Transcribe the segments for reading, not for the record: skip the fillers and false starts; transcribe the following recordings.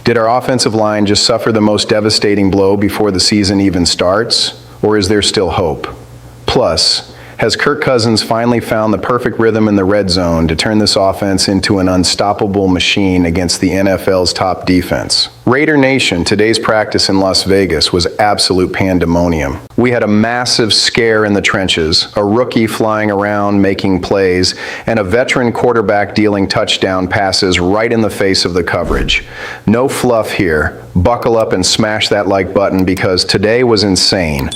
Did our offensive line just suffer the most devastating blow before the season even starts? Or is there still hope? Plus, has Kirk Cousins finally found the perfect rhythm in the red zone to turn this offense into an unstoppable machine against the NFL's top defense? Raider Nation, today's practice in Las Vegas was absolute pandemonium. We had a massive scare in the trenches, a rookie flying around making plays, and a veteran quarterback dealing touchdown passes right in the face of the coverage. No fluff here. Buckle up and smash that like button because today was insane.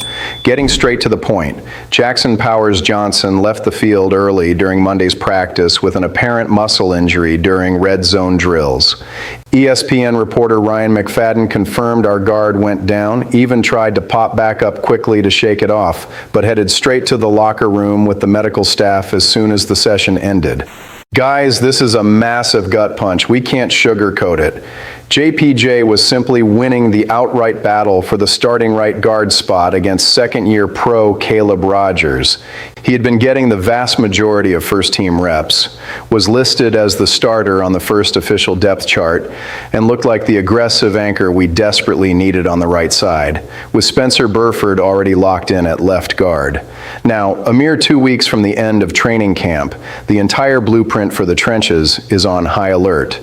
Getting straight to the point, Jackson Powers Johnson left the field early during Monday's practice with an apparent muscle injury during red zone drills. ESPN reporter Ryan McFadden confirmed our guard went down, even tried to pop back up quickly to shake it off, but headed straight to the locker room with the medical staff as soon as the session ended. Guys, this is a massive gut punch. We can't sugarcoat it. JPJ was simply winning the outright battle for the starting right guard spot against second-year pro Caleb Rogers. He had been getting the vast majority of first-team reps, was listed as the starter on the first official depth chart, and looked like the aggressive anchor we desperately needed on the right side, with Spencer Burford already locked in at left guard. Now, a mere 2 weeks from the end of training camp, the entire blueprint for the trenches is on high alert.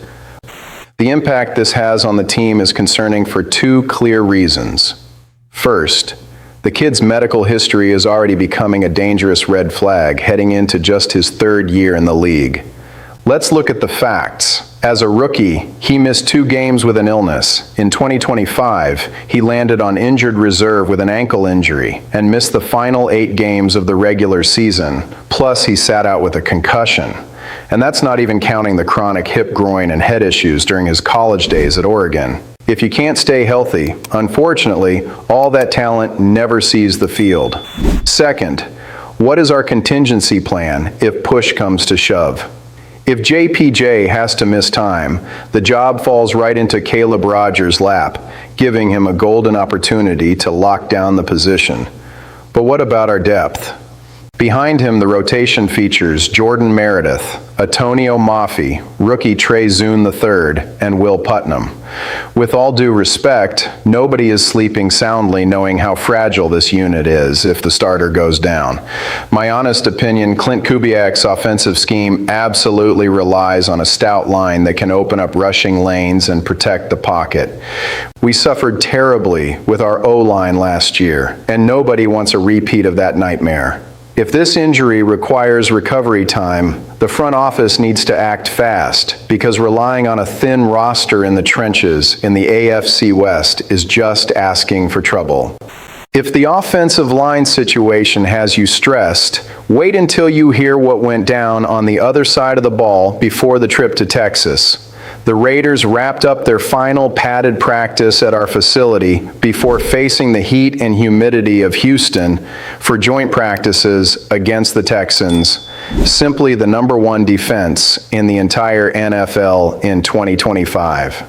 The impact this has on the team is concerning for two clear reasons. First, the kid's medical history is already becoming a dangerous red flag heading into just his third year in the league. Let's look at the facts. As a rookie, he missed 2 games with an illness. In 2025, he landed on injured reserve with an ankle injury and missed the final 8 games of the regular season. Plus, he sat out with a concussion. And that's not even counting the chronic hip, groin, and head issues during his college days at Oregon. If you can't stay healthy, unfortunately, all that talent never sees the field. Second, what is our contingency plan if push comes to shove? If JPJ has to miss time, the job falls right into Caleb Rogers' lap, giving him a golden opportunity to lock down the position. But what about our depth? Behind him, the rotation features Jordan Meredith, Atonio Mafi, rookie Trey Zune III, and Will Putnam. With all due respect, nobody is sleeping soundly knowing how fragile this unit is if the starter goes down. My honest opinion, Clint Kubiak's offensive scheme absolutely relies on a stout line that can open up rushing lanes and protect the pocket. We suffered terribly with our O-line last year, and nobody wants a repeat of that nightmare. If this injury requires recovery time, the front office needs to act fast because relying on a thin roster in the trenches in the AFC West is just asking for trouble. If the offensive line situation has you stressed, wait until you hear what went down on the other side of the ball before the trip to Texas. The Raiders wrapped up their final padded practice at our facility before facing the heat and humidity of Houston for joint practices against the Texans, simply the #1 defense in the entire NFL in 2025.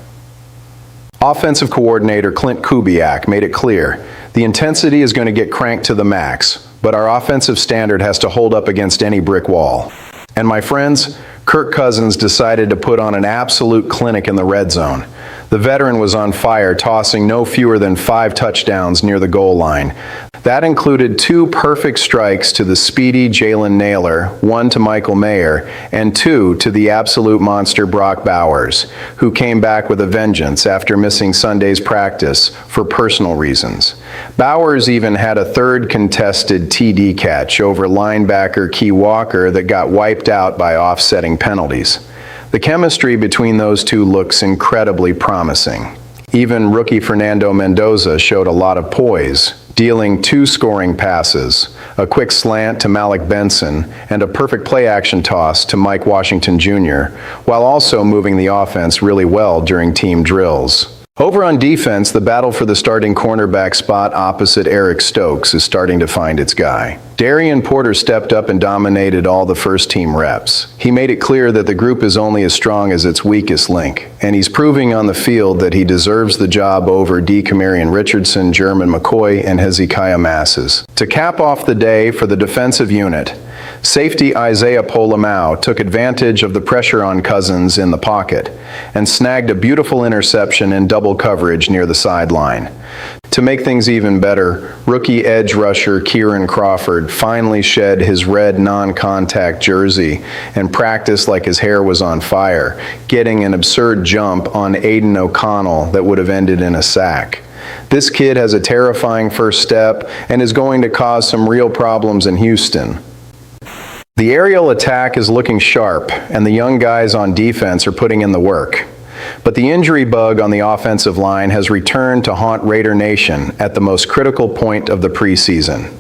Offensive coordinator Clint Kubiak made it clear the intensity is going to get cranked to the max, but our offensive standard has to hold up against any brick wall. And my friends, Kirk Cousins decided to put on an absolute clinic in the red zone. The veteran was on fire, tossing no fewer than 5 touchdowns near the goal line. That included 2 perfect strikes to the speedy Jalen Naylor, 1 to Michael Mayer, and 2 to the absolute monster Brock Bowers, who came back with a vengeance after missing Sunday's practice for personal reasons. Bowers even had a 3rd contested TD catch over linebacker Key Walker that got wiped out by offsetting penalties. The chemistry between those two looks incredibly promising. Even rookie Fernando Mendoza showed a lot of poise, dealing 2 scoring passes, a quick slant to Malik Benson, and a perfect play-action toss to Mike Washington Jr., while also moving the offense really well during team drills. Over on defense, the battle for the starting cornerback spot opposite Eric Stokes is starting to find its guy. Darian Porter stepped up and dominated all the first-team reps. He made it clear that the group is only as strong as its weakest link, and he's proving on the field that he deserves the job over Camarion Richardson, Jerman McCoy, and Hezekiah Masses. To cap off the day for the defensive unit, Safety Isaiah Polamau took advantage of the pressure on Cousins in the pocket and snagged a beautiful interception in double coverage near the sideline. To make things even better, rookie edge rusher Kieran Crawford finally shed his red non-contact jersey and practiced like his hair was on fire, getting an absurd jump on Aiden O'Connell that would have ended in a sack. This kid has a terrifying first step and is going to cause some real problems in Houston. The aerial attack is looking sharp, and the young guys on defense are putting in the work. But the injury bug on the offensive line has returned to haunt Raider Nation at the most critical point of the preseason.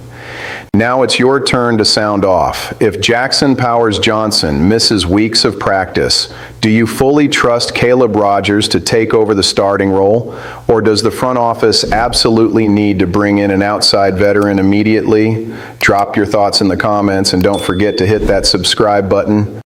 Now it's your turn to sound off. If Jackson Powers Johnson misses weeks of practice, do you fully trust Caleb Rogers to take over the starting role? Or does the front office absolutely need to bring in an outside veteran immediately? Drop your thoughts in the comments and don't forget to hit that subscribe button.